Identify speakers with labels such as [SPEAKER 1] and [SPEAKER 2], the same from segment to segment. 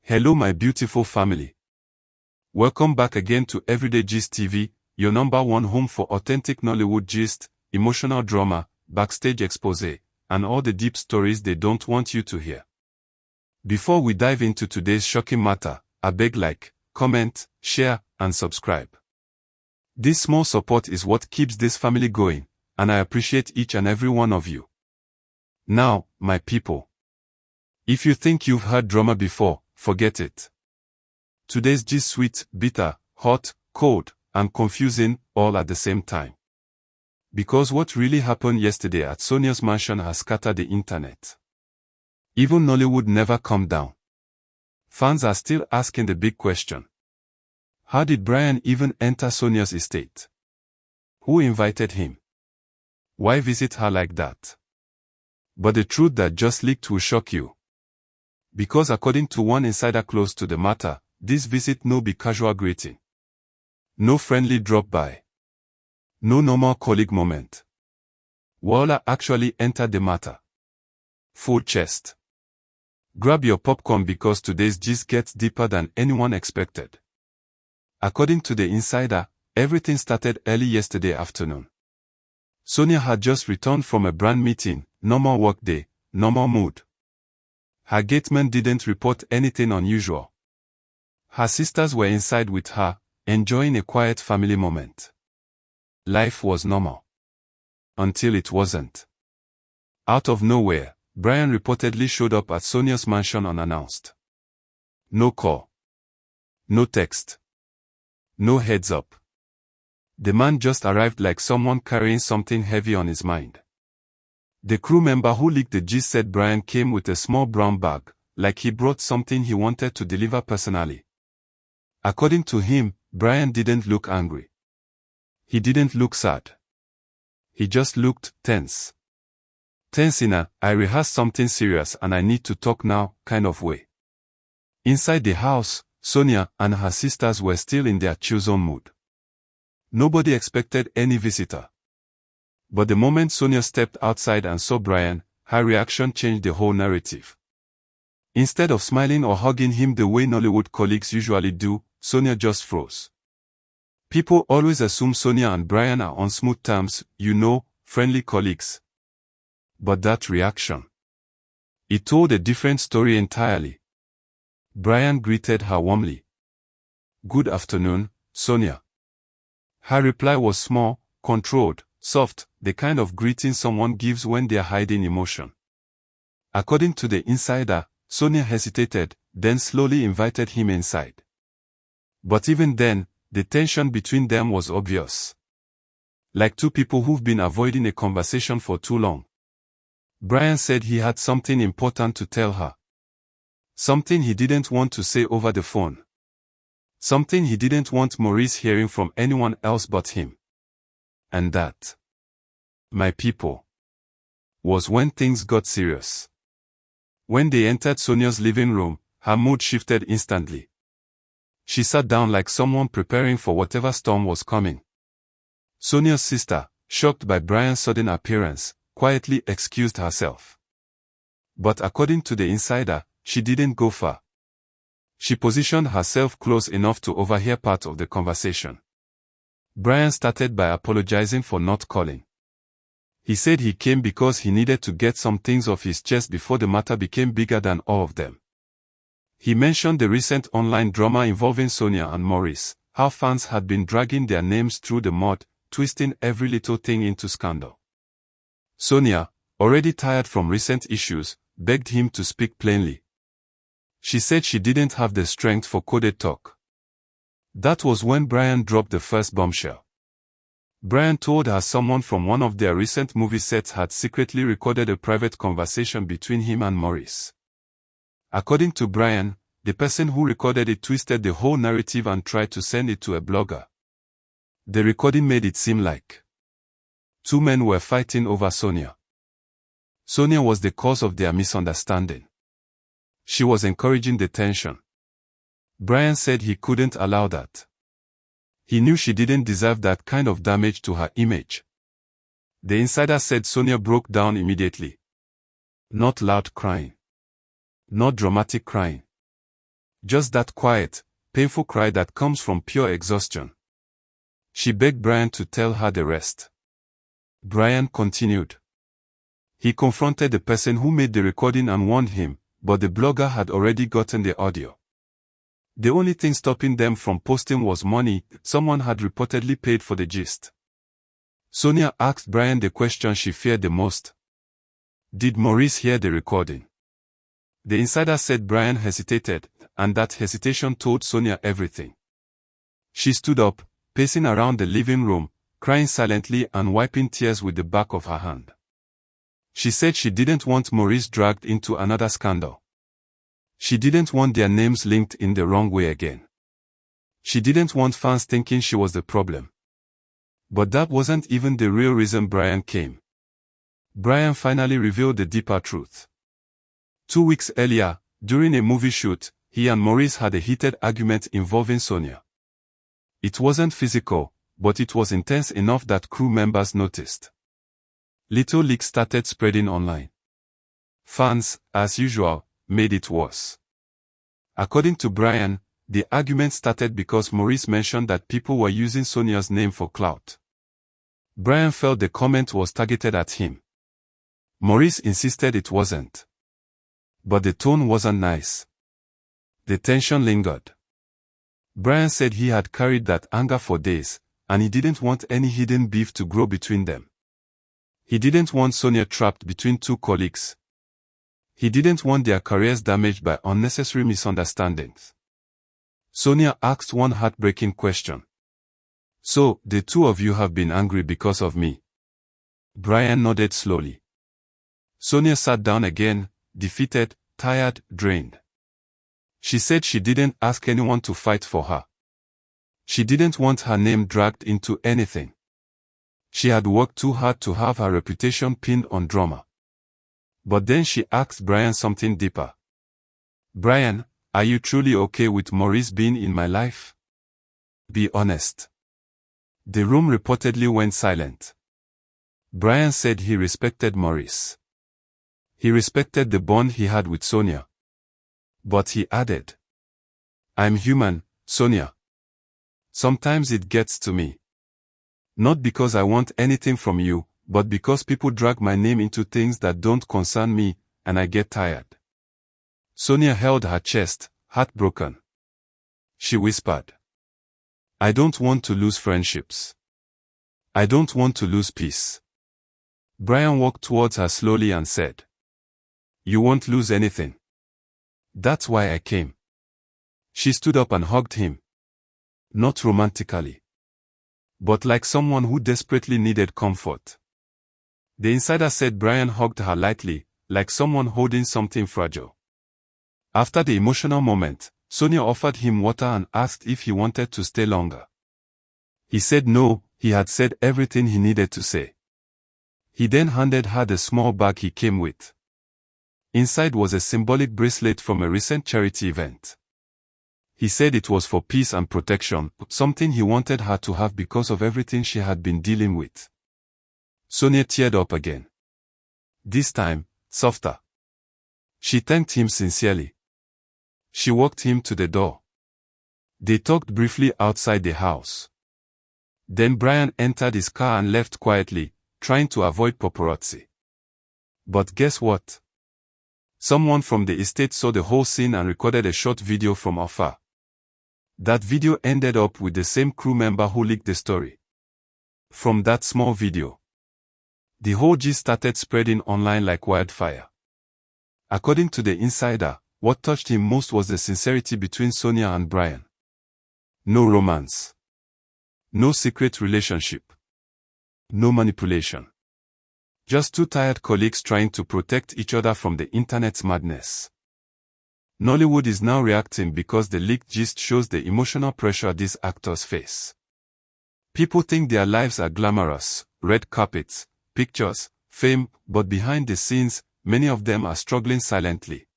[SPEAKER 1] Hello my beautiful family. Welcome back again to Everyday Gist TV, your number one home for authentic Nollywood gist, emotional drama, backstage expose, and all the deep stories they don't want you to hear. Before we dive into today's shocking matter, I beg like, comment, share, and subscribe. This small support is what keeps this family going, and I appreciate each and every one of you. Now, my people, if you think you've heard drama before, forget it. Today's gist sweet, bitter, hot, cold, and confusing, all at the same time. Because what really happened yesterday at Sonia's mansion has scattered the internet. Even Nollywood never calmed down. Fans are still asking the big question. How did Bryan even enter Sonia's estate? Who invited him? Why visit her like that? But the truth that just leaked will shock you. Because according to one insider close to the matter, this visit no be casual greeting. No friendly drop-by. No normal colleague moment. Wahala actually entered the matter. Full chest. Grab your popcorn because today's gist gets deeper than anyone expected. According to the insider, everything started early yesterday afternoon. Sonia had just returned from a brand meeting, normal work day, normal mood. Her gateman didn't report anything unusual. Her sisters were inside with her, enjoying a quiet family moment. Life was normal. Until it wasn't. Out of nowhere, Bryan reportedly showed up at Sonia's mansion unannounced. No call. No text. No heads up. The man just arrived like someone carrying something heavy on his mind. The crew member who leaked the gist said Bryan came with a small brown bag, like he brought something he wanted to deliver personally. According to him, Bryan didn't look angry. He didn't look sad. He just looked tense. Tense in a, I rehearsed something serious and I need to talk now, kind of way. Inside the house, Sonia and her sisters were still in their chill-zone mood. Nobody expected any visitor. But the moment Sonia stepped outside and saw Bryan, her reaction changed the whole narrative. Instead of smiling or hugging him the way Nollywood colleagues usually do, Sonia just froze. People always assume Sonia and Bryan are on smooth terms, you know, friendly colleagues. But that reaction, it told a different story entirely. Bryan greeted her warmly. Good afternoon, Sonia. Her reply was small, controlled, soft, the kind of greeting someone gives when they are hiding emotion. According to the insider, Sonia hesitated, then slowly invited him inside. But even then, the tension between them was obvious. Like two people who've been avoiding a conversation for too long. Bryan said he had something important to tell her. Something he didn't want to say over the phone. Something he didn't want Maurice hearing from anyone else but him. And that, my people, was when things got serious. When they entered Sonia's living room, her mood shifted instantly. She sat down like someone preparing for whatever storm was coming. Sonia's sister, shocked by Bryan's sudden appearance, quietly excused herself. But according to the insider, she didn't go far. She positioned herself close enough to overhear part of the conversation. Bryan started by apologizing for not calling. He said he came because he needed to get some things off his chest before the matter became bigger than all of them. He mentioned the recent online drama involving Sonia and Maurice, how fans had been dragging their names through the mud, twisting every little thing into scandal. Sonia, already tired from recent issues, begged him to speak plainly. She said she didn't have the strength for coded talk. That was when Bryan dropped the first bombshell. Bryan told her someone from one of their recent movie sets had secretly recorded a private conversation between him and Maurice. According to Bryan, the person who recorded it twisted the whole narrative and tried to send it to a blogger. The recording made it seem like two men were fighting over Sonia. Sonia was the cause of their misunderstanding. She was encouraging the tension. Bryan said he couldn't allow that. He knew she didn't deserve that kind of damage to her image. The insider said Sonia broke down immediately. Not loud crying. Not dramatic crying. Just that quiet, painful cry that comes from pure exhaustion. She begged Bryan to tell her the rest. Bryan continued. He confronted the person who made the recording and warned him, but the blogger had already gotten the audio. The only thing stopping them from posting was money. Someone had reportedly paid for the gist. Sonia asked Bryan the question she feared the most. Did Maurice hear the recording? The insider said Bryan hesitated, and that hesitation told Sonia everything. She stood up, pacing around the living room, crying silently and wiping tears with the back of her hand. She said she didn't want Maurice dragged into another scandal. She didn't want their names linked in the wrong way again. She didn't want fans thinking she was the problem. But that wasn't even the real reason Bryan came. Bryan finally revealed the deeper truth. 2 weeks earlier, during a movie shoot, he and Maurice had a heated argument involving Sonia. It wasn't physical, but it was intense enough that crew members noticed. Little leaks started spreading online. Fans, as usual, made it worse. According to Bryan, the argument started because Maurice mentioned that people were using Sonia's name for clout. Bryan felt the comment was targeted at him. Maurice insisted it wasn't. But the tone wasn't nice. The tension lingered. Bryan said he had carried that anger for days, and he didn't want any hidden beef to grow between them. He didn't want Sonia trapped between two colleagues. He didn't want their careers damaged by unnecessary misunderstandings. Sonia asked one heartbreaking question. So, the two of you have been angry because of me? Bryan nodded slowly. Sonia sat down again, defeated, tired, drained. She said she didn't ask anyone to fight for her. She didn't want her name dragged into anything. She had worked too hard to have her reputation pinned on drama. But then she asked Bryan something deeper. Bryan, are you truly okay with Maurice being in my life? Be honest. The room reportedly went silent. Bryan said he respected Maurice. He respected the bond he had with Sonia. But he added, I'm human, Sonia. Sometimes it gets to me. Not because I want anything from you, but because people drag my name into things that don't concern me, and I get tired. Sonia held her chest, heartbroken. She whispered, I don't want to lose friendships. I don't want to lose peace. Bryan walked towards her slowly and said, You won't lose anything. That's why I came. She stood up and hugged him. Not romantically, but like someone who desperately needed comfort. The insider said Bryan hugged her lightly, like someone holding something fragile. After the emotional moment, Sonia offered him water and asked if he wanted to stay longer. He said no, he had said everything he needed to say. He then handed her the small bag he came with. Inside was a symbolic bracelet from a recent charity event. He said it was for peace and protection, something he wanted her to have because of everything she had been dealing with. Sonia teared up again. This time, softer. She thanked him sincerely. She walked him to the door. They talked briefly outside the house. Then Bryan entered his car and left quietly, trying to avoid paparazzi. But guess what? Someone from the estate saw the whole scene and recorded a short video from afar. That video ended up with the same crew member who leaked the story. From that small video, the whole gist started spreading online like wildfire. According to the insider, what touched him most was the sincerity between Sonia and Bryan. No romance. No secret relationship. No manipulation. Just two tired colleagues trying to protect each other from the internet's madness. Nollywood is now reacting because the leaked gist shows the emotional pressure these actors face. People think their lives are glamorous, red carpets, pictures, fame, but behind the scenes, many of them are struggling silently.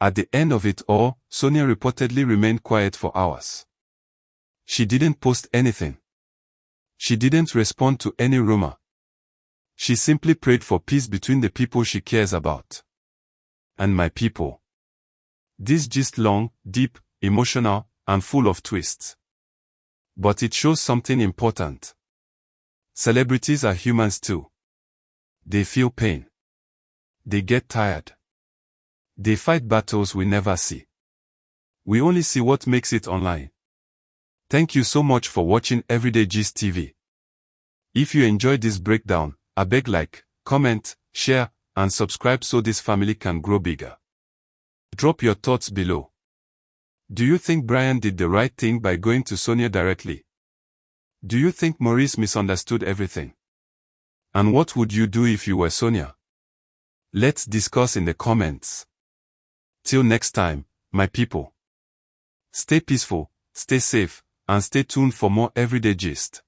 [SPEAKER 1] At the end of it all, Sonia reportedly remained quiet for hours. She didn't post anything. She didn't respond to any rumor. She simply prayed for peace between the people she cares about. And my people. This gist long, deep, emotional, and full of twists. But it shows something important. Celebrities are humans too. They feel pain. They get tired. They fight battles we never see. We only see what makes it online. Thank you so much for watching Everyday Gist TV. If you enjoyed this breakdown, I beg like, comment, share, and subscribe so this family can grow bigger. Drop your thoughts below. Do you think Bryan did the right thing by going to Sonia directly? Do you think Maurice misunderstood everything? And what would you do if you were Sonia? Let's discuss in the comments. Till next time, my people. Stay peaceful, stay safe, and stay tuned for more Everyday Gist.